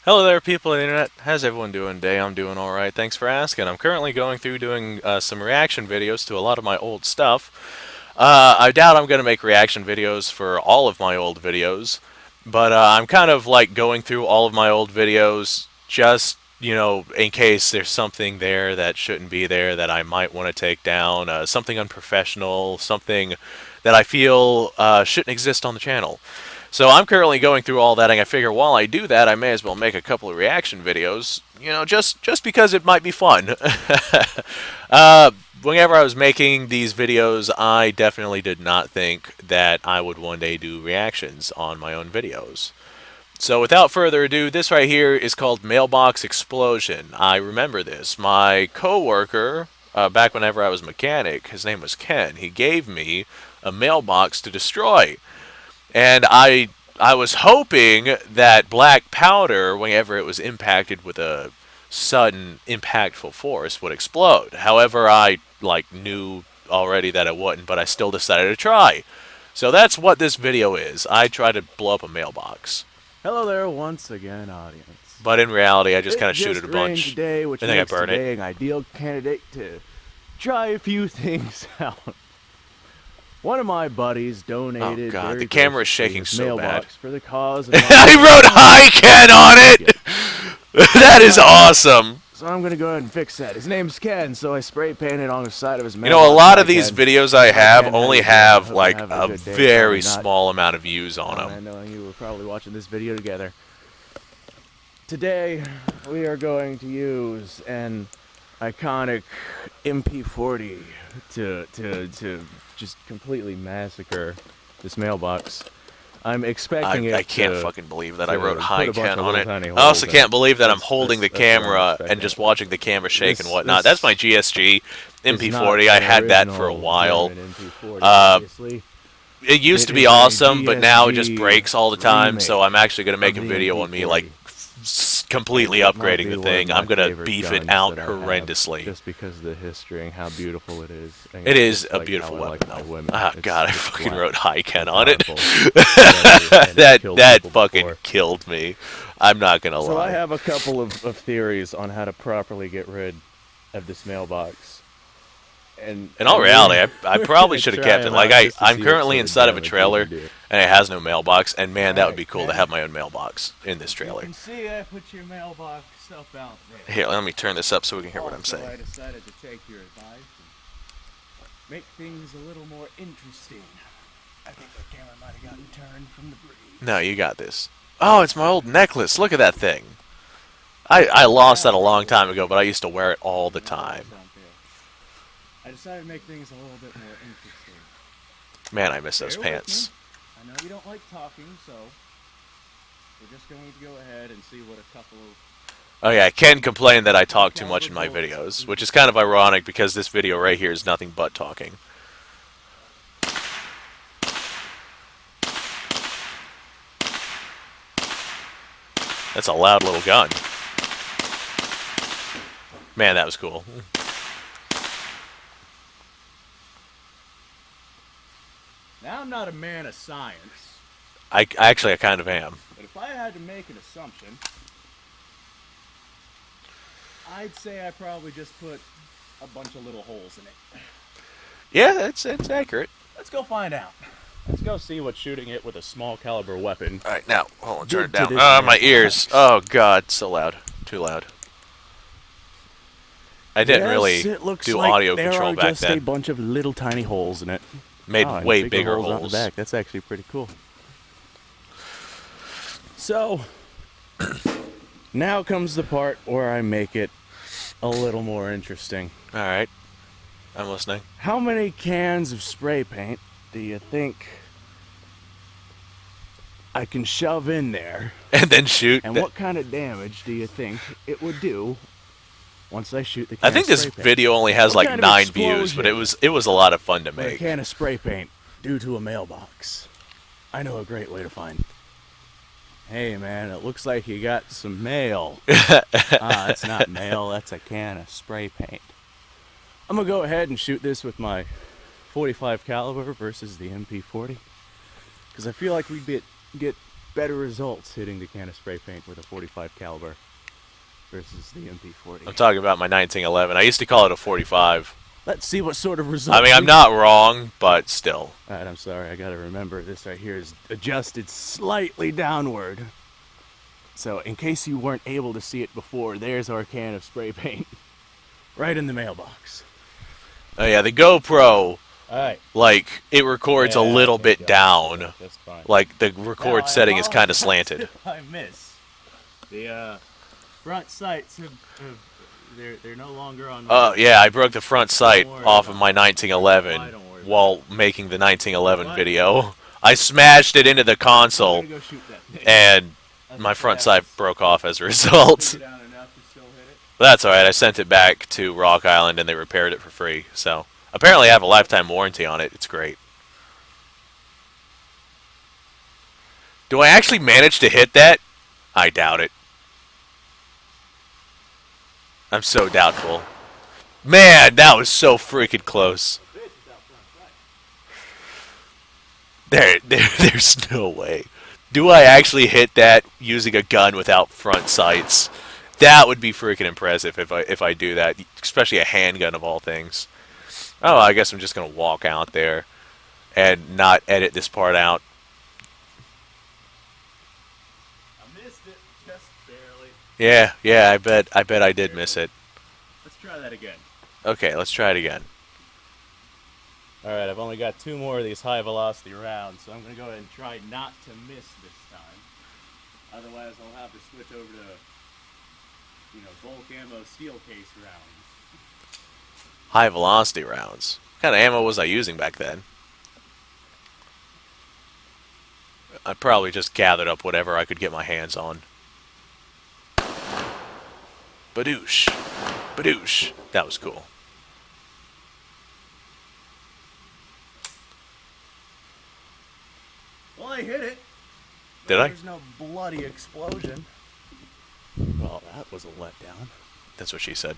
Hello there, people of the internet. How's everyone doing today? I'm doing alright. Thanks for asking. I'm currently going through doing some reaction videos to a lot of my old stuff. I doubt I'm going to make reaction videos for all of my old videos, but I'm kind of like going through all of my old videos just, in case there's something there that shouldn't be there that I might want to take down, something unprofessional, something that I feel shouldn't exist on the channel. So I'm currently going through all that, and I figure while I do that, I may as well make a couple of reaction videos, just because it might be fun. Whenever I was making these videos, I definitely did not think that I would one day do reactions on my own videos. So without further ado, this right here is called Mailbox Explosion. I remember this. My coworker, back whenever I was a mechanic, his name was Ken, he gave me a mailbox to destroy. And I was hoping that black powder, whenever it was impacted with a sudden impactful force, would explode. However, I knew already that it wouldn't, but I still decided to try. So that's what this video is. I tried to blow up a mailbox. Hello there once again, audience. But in reality, I just kind It of shoot it just a rained bunch. today, which I think I makes burn today it. an ideal candidate to try a few things out. One of my buddies donated. Oh god, very the camera is graciously shaking his so mailbox bad. for the cause of I wrote "Hi Ken" on it. That is awesome. So I'm gonna go ahead and fix that. His name's Ken, so I spray painted on the side of his You mailbox. know, a lot "Hi, of these Ken. videos I Hi, have Ken, only how you doing? have Hope like you're having a good day. very Probably not. small amount of views on I them. know you were probably watching this video together. Today, we are going to use an iconic MP40 to just completely massacre this mailbox. I'm expecting it I can't to, fucking believe that to I wrote put "Hi a bunch Ken" of on little it. tiny I also holes in can't it. believe that I'm That's holding the what I'm camera and expecting. just watching the camera shake and whatnot. This That's my GSG is not MP40. I the had that for a original while. German MP40, Uh, obviously. it used It to be is a awesome, but now it just GSG breaks all the time. So remake I'm actually gonna make a of the video on me MP40. completely It might upgrading be the one of thing. my I'm gonna favorite beef it guns out that I have, horrendously. just because of the history and how beautiful it is. And It is just a like beautiful how I weapon, like my though. women. Ah, God, I It's fucking black wrote "Hi Ken" and on it. powerful and it's killed That people fucking before. killed me. I'm not gonna So I lie. have a couple of theories on how to properly get rid of this mailbox. And In all we're- reality, I we're probably gonna should have try kept it. 'em Like out just to I'm see what currently sort of inside of a damage we trailer, can do. and it has no mailbox. And man, that would be cool to Alright, have my own mailbox in this You trailer. can see I put your mailbox up out there. Here, let me turn this up so we can hear what I'm Also, I saying. decided to take your advice and make things a little more interesting. I think the camera might have gotten turned from the breeze. No, you got this. Oh, it's my old necklace. Look at that thing. I lost that a long time ago, but I used to wear it all the time. I decided to make things a little bit more interesting. Man, I miss those Bear with pants. me. I know you don't like talking, so we're just going to go ahead and see what a couple of... Oh yeah, Ken complained that I talk too much in my videos, which is kind of ironic because this video right here is nothing but talking. That's a loud little gun. Man, that was cool. Now, I'm not a man of science, I kind of am. but if I had to make an assumption, I'd say I probably just put a bunch of little holes in it. Yeah, it's accurate. Let's go find out. Let's go see what shooting it with a small caliber weapon. All right, now hold on, turn it Did to down. this Oh, my mailbox. ears. Oh God, so loud, too loud. I didn't really it looks do like audio there control are back just a then. bunch of little tiny holes in it. Made Oh, and way bigger out holes. the back. That's actually pretty cool. So now comes the part where I make it a little more interesting. All right, I'm listening. How many cans of spray paint do you think I can shove in there? And then shoot. And what kind of damage do you think it would do once I shoot the can I think of this spray paint? video only has What like kind of 9 views, but explosion it was a lot of fun to would a make. can of spray paint do to a mailbox? I know a great way to find it. Hey man, it looks like you got some mail. That's not mail, that's a can of spray paint. I'm gonna go ahead and shoot this with my 45 caliber versus the MP40, because I feel like we'd get better results hitting the can of spray paint with a .45 caliber versus the MP40. I'm talking about my 1911. I used to call it a 45. Let's see what sort of results. I mean, I'm not wrong, but still. Alright, I'm sorry. I gotta remember this right here is adjusted slightly downward. So, in case you weren't able to see it before, there's our can of spray paint. Right in the mailbox. Oh yeah, the GoPro, Alright. like, it records a little bit down. Yeah, that's fine. Like, the record Now, I setting is kind of apologize slanted. if I miss. The front sights they're no longer on. Yeah, I broke the front sight Don't worry off of about my it. 1911 Why don't worry about while making the 1911 What? video. I smashed it into the I'm console, gonna go shoot that thing. and That's my what front happens. sight broke off as a result. Took it down enough to still hit it. That's alright, I sent it back to Rock Island and they repaired it for free. So, apparently I have a lifetime warranty on it. It's great. Do I actually manage to hit that? I doubt it. I'm so doubtful. Man, that was so freaking close. There's no way. Do I actually hit that using a gun without front sights? That would be freaking impressive if I do that, especially a handgun of all things. Oh, I guess I'm just gonna walk out there and not edit this part out. I missed it just barely. Yeah, I bet I did miss it. Let's try that again. Okay, let's try it again. Alright, I've only got 2 more of these high velocity rounds, so I'm going to go ahead and try not to miss this time. Otherwise, I'll have to switch over to, bulk ammo steel case rounds. High velocity rounds. What kind of ammo was I using back then? I probably just gathered up whatever I could get my hands on. Badoosh. Badoosh. That was cool. Well, I hit it. Did I? There's no bloody explosion. Well, that was a letdown. That's what she said.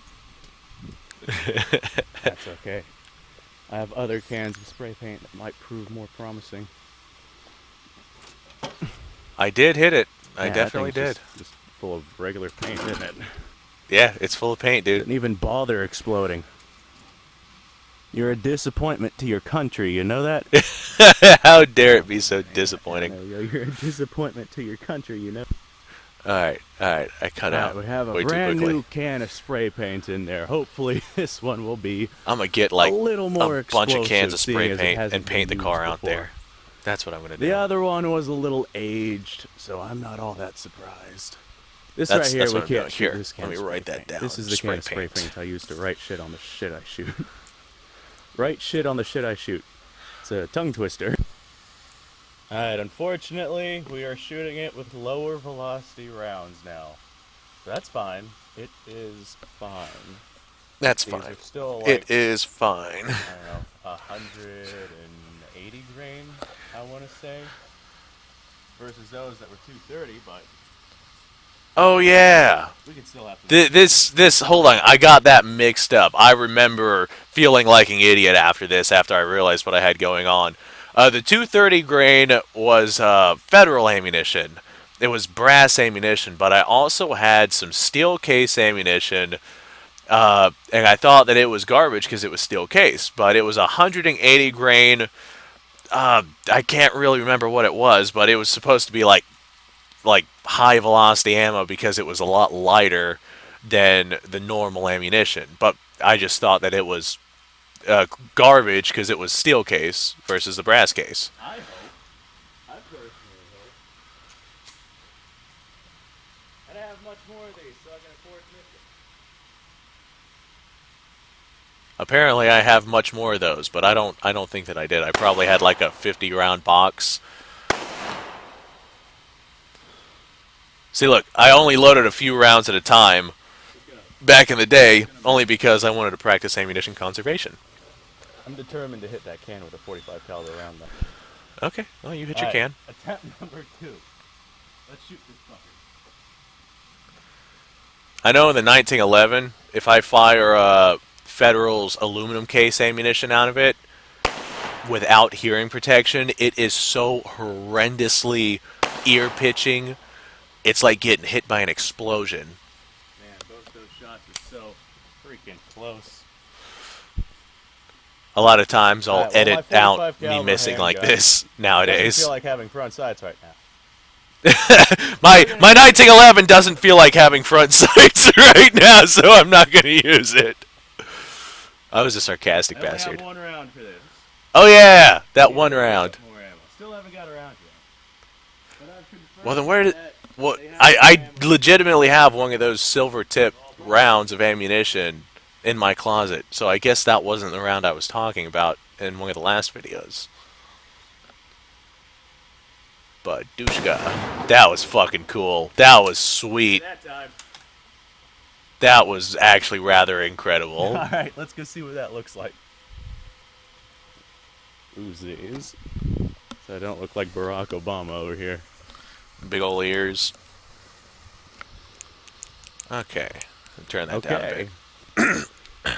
That's okay. I have other cans of spray paint that might prove more promising. I did hit it. I Yeah, that definitely thing's did. Just full of regular paint, isn't it? Yeah, it's full of paint, dude. Didn't even bother exploding. You're a disappointment to your country, you know that? How dare it be so disappointing. You're a disappointment to your country, you know? Alright, I cut out We have a way too brand quickly. new can of spray paint in there. Hopefully this one will be I'm gonna get like a little more a bunch of cans explosive, of seeing spray as it paint hasn't and paint the been car used out before. there. That's what I'm gonna do. The other one was a little aged, so I'm not all that surprised. This right That's here, we what I'm doing. can't shoot Here, this can let me of spray write that paint. down. This is the Spray can of spray paint. paint I use to write shit on the shit I shoot. Write shit on the shit I shoot. It's a tongue twister. Alright, unfortunately, we are shooting it with lower velocity rounds now. That's fine. It is fine. That's These fine. are still like, It is fine. I don't know, 180 grain, I want to say, versus those that were 230, but Oh yeah. we can still have to. This. Hold on. I got that mixed up. I remember feeling like an idiot after this. After I realized what I had going on. The 230 grain was federal ammunition. It was brass ammunition, but I also had some steel case ammunition. And I thought that it was garbage because it was steel case, but it was 180 grain. I can't really remember what it was, but it was supposed to be like high velocity ammo because it was a lot lighter than the normal ammunition. But I just thought that it was garbage because it was steel case versus the brass case. I hope. I personally hope. And I have much more of these, so I can afford to miss it. Apparently, I have much more of those, but I don't think that I did. I probably had like a 50 round box. See, look, I only loaded a few rounds at a time back in the day, only because I wanted to practice ammunition conservation. I'm determined to hit that can with a .45 caliber round, though. Okay, well, you hit your Alright, can. Attempt number 2. Let's shoot this fucker. I know in the 1911, if I fire Federal's aluminum case ammunition out of it without hearing protection, it is so horrendously ear pitching. It's like getting hit by an explosion. Man, both those shots are so freaking close. A lot of times I'll Alright, well, edit my out 45 me caliber missing like handgun this doesn't nowadays. feel like having front sights right now. My 1911 doesn't feel like having front sights right now, so I'm not going to use it. I was a sarcastic I only bastard. have one round for this. Oh yeah, that one round. More ammo. Still haven't got around yet. But I've confirmed Well then where did... that Well, they have I ammo. legitimately have one of those silver tip rounds of ammunition in my closet, so I guess that wasn't the round I was talking about in one of the last videos. But Dushka, that was fucking cool. That was sweet. That time. That was actually rather incredible. Alright, let's go see what that looks like. Uzis. So I don't look like Barack Obama over here. Big ol' ears. Okay, turn that down a bit.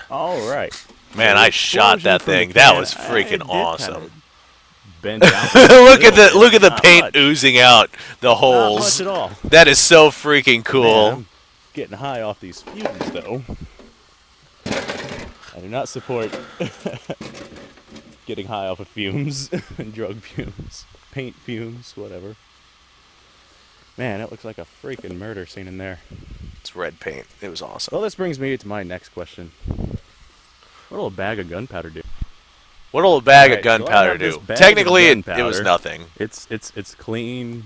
Alright. Man, I shot that thing. That was freaking awesome. Bent out look at little the bit, not paint much. oozing out the Not holes. much at all. That is so freaking cool. Man, I'm getting high off these fumes, though. I do not support getting high off of fumes and drug fumes, paint fumes, whatever. Man, it looks like a freaking murder scene in there. It's red paint. It was awesome. Well, this brings me to my next question. What'll a bag of gunpowder do? What'll a bag of Alright, so I gunpowder have this do? bag of Technically, it was gunpowder. nothing. It's clean,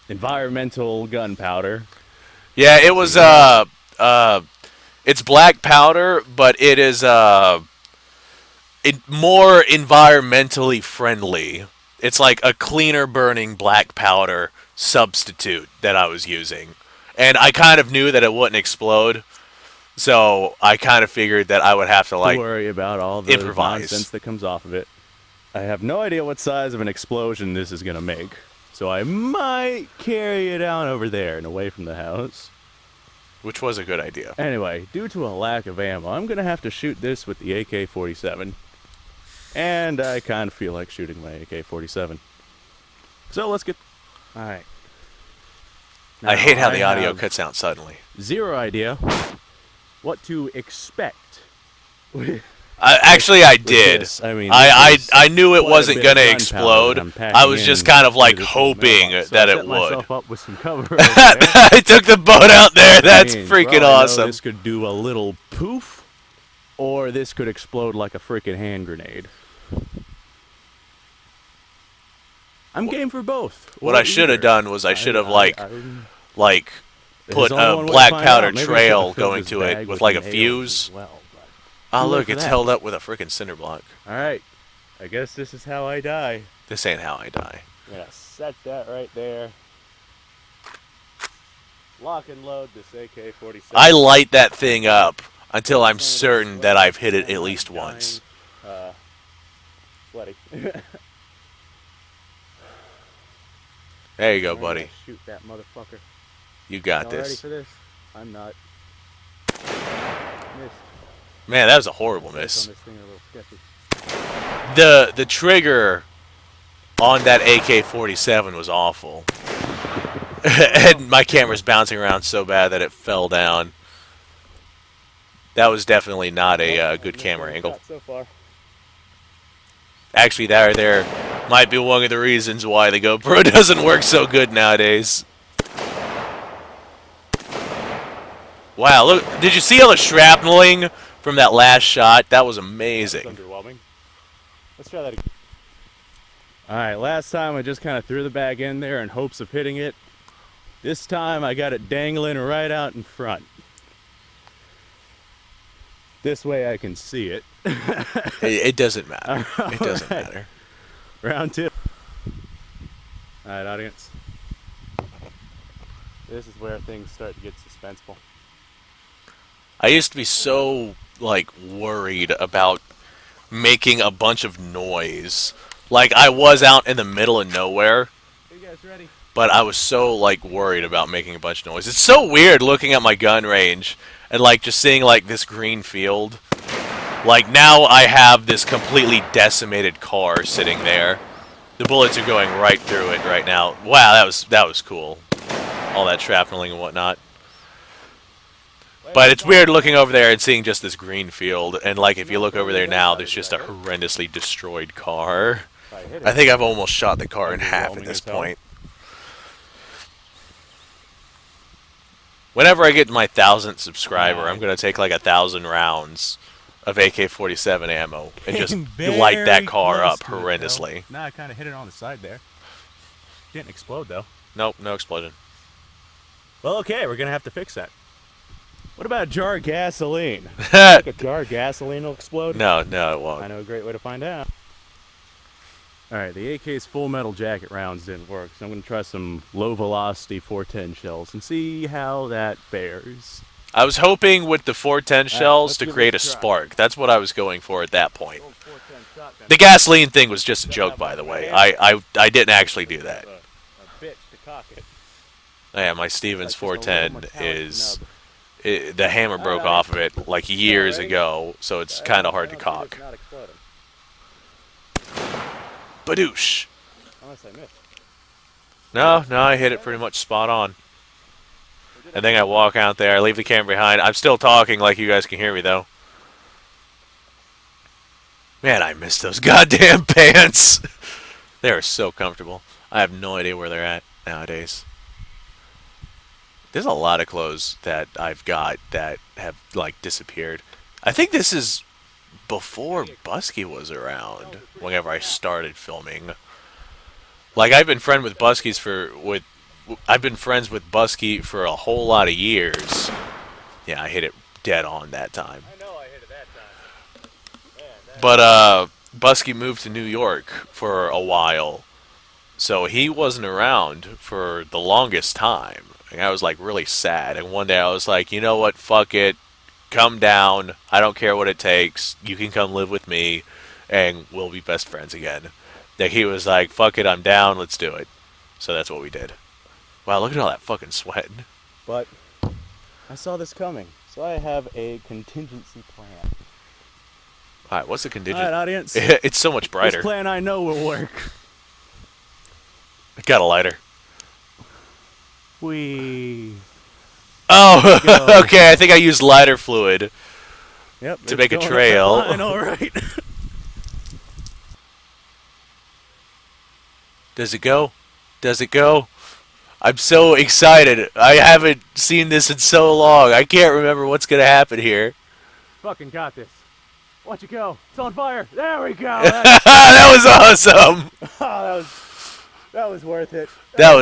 environmental gunpowder. Yeah, it was it's black powder, but it is more environmentally friendly. It's like a cleaner burning black powder substitute that I was using. And I kind of knew that it wouldn't explode, so I kind of figured that I would have to Don't worry about all the improvise. nonsense that comes off of it. I have no idea what size of an explosion this is gonna make, so I might carry it down over there and away from the house. Which was a good idea. Anyway, due to a lack of ammo, I'm gonna have to shoot this with the AK-47. And I kind of feel like shooting my AK-47. So let's get... Alright. I hate how the audio have cuts out suddenly. zero idea what to expect. Actually, I did. This. I mean, I knew it quite a wasn't bit going to of gunpowder explode. that I'm packing I was just in kind of like to this little hoping mailbox. So that I it set would. myself up with some cover over there. I took the boat out there. That's I mean, freaking for all I know, awesome. This could do a little poof, or this could explode like a freaking hand grenade. I'm game for both. What or I should have either. done was I should have like there's put only a one way to black find powder out. Maybe I trail should've filled going this to bag it with like a nails fuse. as well, but- Oh Too late look, for it's that. held up with a freaking cinder block. All right, I guess this is how I die. This ain't how I die. I'm gonna set that right there. Lock and load this AK-47. I light that thing up until I'm certain that I've hit it at least once. Sweaty. There you go, I'm gonna buddy. Shoot that motherfucker. You got Y'all ready this. for this? I'm not. Missed. Man, that was a horrible On miss. this thing a little sketchy. The trigger on that AK-47 was awful. And my camera's bouncing around so bad that it fell down. That was definitely not a good camera angle. Shot so far. Actually, that right there might be one of the reasons why the GoPro doesn't work so good nowadays. Wow, look, did you see all the shrapneling from that last shot? That was That's amazing. underwhelming. Let's try that again. Alright, last time I just kind of threw the bag in there in hopes of hitting it. This time I got it dangling right out in front. This way I can see it. It doesn't matter. It doesn't Alright. matter. Round two. Alright, audience. This is where things start to get suspenseful. I used to be so, like, worried about making a bunch of noise. Like, I was out in the middle of nowhere, Are you guys ready? but I was so, like, worried about making a bunch of noise. It's so weird looking at my gun range and, like, just seeing, like, this green field. Like, now I have this completely decimated car sitting there. The bullets are going right through it right now. Wow, that was cool. All that shrapneling and whatnot. But it's weird looking over there and seeing just this green field, and like if you look over there now, there's just a horrendously destroyed car. I think I've almost shot the car in half at this point. Whenever I get my 1,000th subscriber, I'm gonna take like 1,000 rounds of AK-47 ammo and just light that car up horrendously. Nah, I kind of hit it on the side there. Didn't explode though. Nope, no explosion. Well, okay, we're gonna have to fix that. What about a jar of gasoline? Think a jar of gasoline will explode? No, no, it won't. I know a great way to find out. Alright, the AK's full metal jacket rounds didn't work, so I'm going to try some low velocity 410 shells and see how that fares. I was hoping with the 410 shells to create a spark. That's what I was going for at that point. The gasoline thing was just a joke, by the way. I didn't actually do that. Oh, yeah, my Stevens 410 is... the hammer broke off of it like years ago, so it's kind of hard to cock. Badoosh. Unless I missed. No, I hit it pretty much spot on. And then I walk out there, I leave the camera behind. I'm still talking like you guys can hear me, though. Man, I miss those goddamn pants. They are so comfortable. I have no idea where they're at nowadays. There's a lot of clothes that I've got that have, like, disappeared. I think this is before Busky was around, whenever I started filming. Like, I've been friends with Busky for a whole lot of years. Yeah, I hit it dead on that time. I know I hit it that time. But, Busky moved to New York for a while, so he wasn't around for the longest time. And I was, like, really sad. And one day I was like, you know what, fuck it. Come down. I don't care what it takes. You can come live with me, and we'll be best friends again. That he was like, fuck it, I'm down, let's do it. So that's what we did. Wow, look at all that fucking sweat. But I saw this coming, so I have a contingency plan. Alright, what's the contingent? Alright, audience. It's so much brighter. This plan I know will work. I got a lighter. Whee. Oh, okay, I think I used lighter fluid to make a trail. All right. Does it go? Does it go? I'm so excited. I haven't seen this in so long. I can't remember what's going to happen here. Fucking got this. Watch it go. It's on fire. There we go. That was awesome. Oh, that was worth it. That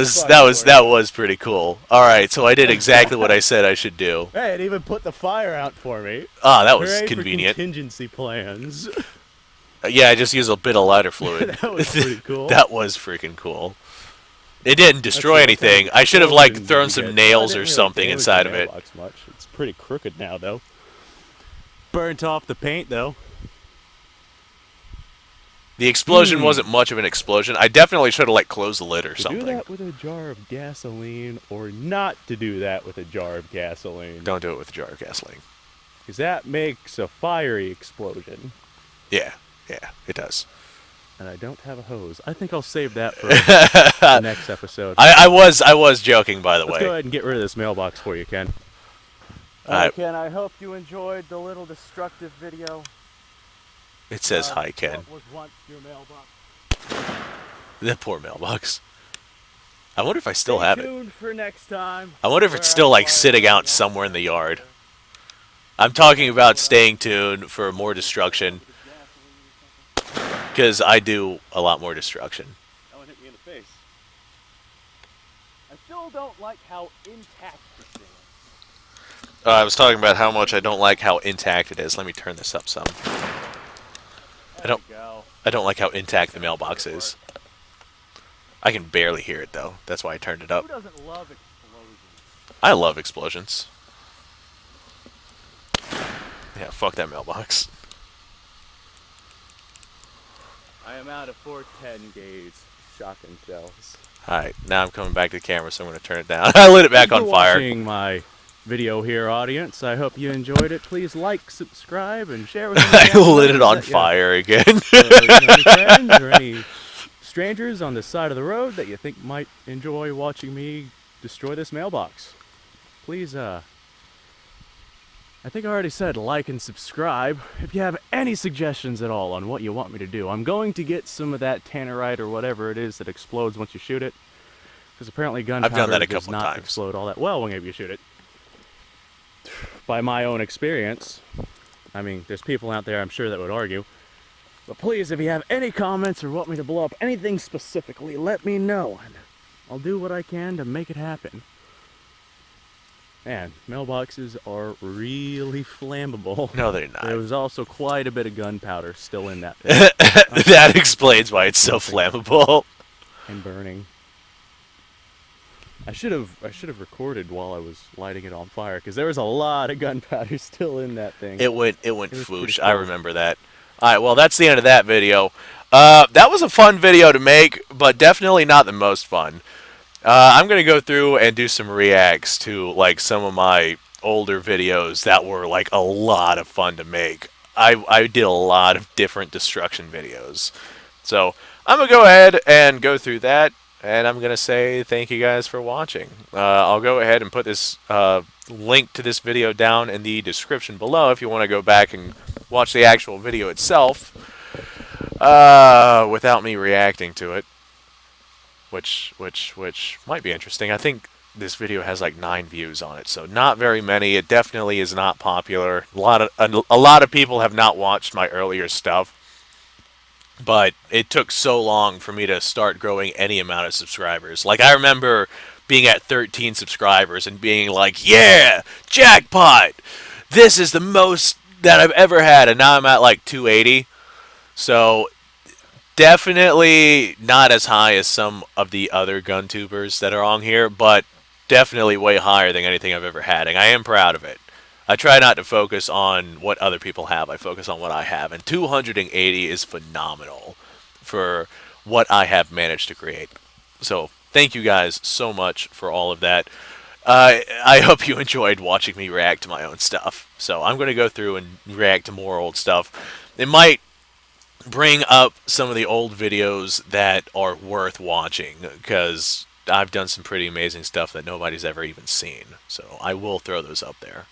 was pretty cool. All right, so I did exactly what I said I should do. Hey, it even put the fire out for me. Ah, that was Hooray convenient. For contingency plans. Yeah, I just used a bit of lighter fluid. That was pretty cool. That was freaking cool. It didn't destroy anything. I should have like thrown some nails or something inside of it. Much. It's pretty crooked now, though. Burnt off the paint, though. The explosion wasn't much of an explosion. I definitely should have like closed the lid or something. To do that with a jar of gasoline, or not to do that with a jar of gasoline. Don't do it with a jar of gasoline. Because that makes a fiery explosion. Yeah, it does. And I don't have a hose. I think I'll save that for the next episode. I was joking, by the way. Let's go ahead and get rid of this mailbox for you, Ken. Ken, I hope you enjoyed the little destructive video. It says hi, Ken. What was once your mailbox. The poor mailbox. I wonder if I still have it. Stay tuned for next time. I wonder if it's still like sitting out somewhere in the yard. I'm talking about staying tuned for more destruction. Because I do a lot more destruction. That one hit me in the face. I still don't like how intact this thing is. I was talking about how much I don't like how intact it is. Let me turn this up some. I don't like how intact the mailbox is. I can barely hear it though. That's why I turned it up. Who doesn't love explosions? I love explosions. Yeah, fuck that mailbox. I am out of 410 gauge shotgun shells. Alright, now I'm coming back to the camera, so I'm going to turn it down. I lit it back on fire. Watching my video here, audience. I hope you enjoyed it. Please like, subscribe, and share with me. I lit it on fire again. Any friends or any strangers on the side of the road that you think might enjoy watching me destroy this mailbox, please, I think I already said like and subscribe. If you have any suggestions at all on what you want me to do, I'm going to get some of that tannerite or whatever it is that explodes once you shoot it. Because apparently I've done that gunpowder a does couple not times. explode all that well whenever you shoot it. By my own experience. I mean, there's people out there I'm sure that would argue. But please, if you have any comments or want me to blow up anything specifically, let me know. And I'll do what I can to make it happen. Man, mailboxes are really flammable. No, they're not. There was also quite a bit of gunpowder still in that thing. That explains why it's so flammable. And burning. I should have recorded while I was lighting it on fire because there was a lot of gunpowder still in that thing. It went It was foosh. pretty I cool. remember that. All right, well, that's the end of that video. That was a fun video to make, but definitely not the most fun. I'm gonna go through and do some reacts to like some of my older videos that were like a lot of fun to make. I did a lot of different destruction videos, so I'm gonna go ahead and go through that, and I'm gonna say thank you guys for watching. I'll go ahead and put this link to this video down in the description below if you want to go back and watch the actual video itself without me reacting to it. Which might be interesting. I think this video has like 9 views on it, so not very many. It definitely is not popular. A lot of people have not watched my earlier stuff, but it took so long for me to start growing any amount of subscribers. Like I remember being at 13 subscribers and being like, "Yeah, jackpot! This is the most that I've ever had," and now I'm at like 280. So definitely not as high as some of the other gun tubers that are on here, but definitely way higher than anything I've ever had, and I am proud of it. I try not to focus on what other people have. I focus on what I have, and 280 is phenomenal for what I have managed to create. So thank you guys so much for all of that. I hope you enjoyed watching me react to my own stuff. So I'm going to go through and react to more old stuff. It might bring up some of the old videos that are worth watching because I've done some pretty amazing stuff that nobody's ever even seen. So I will throw those up there.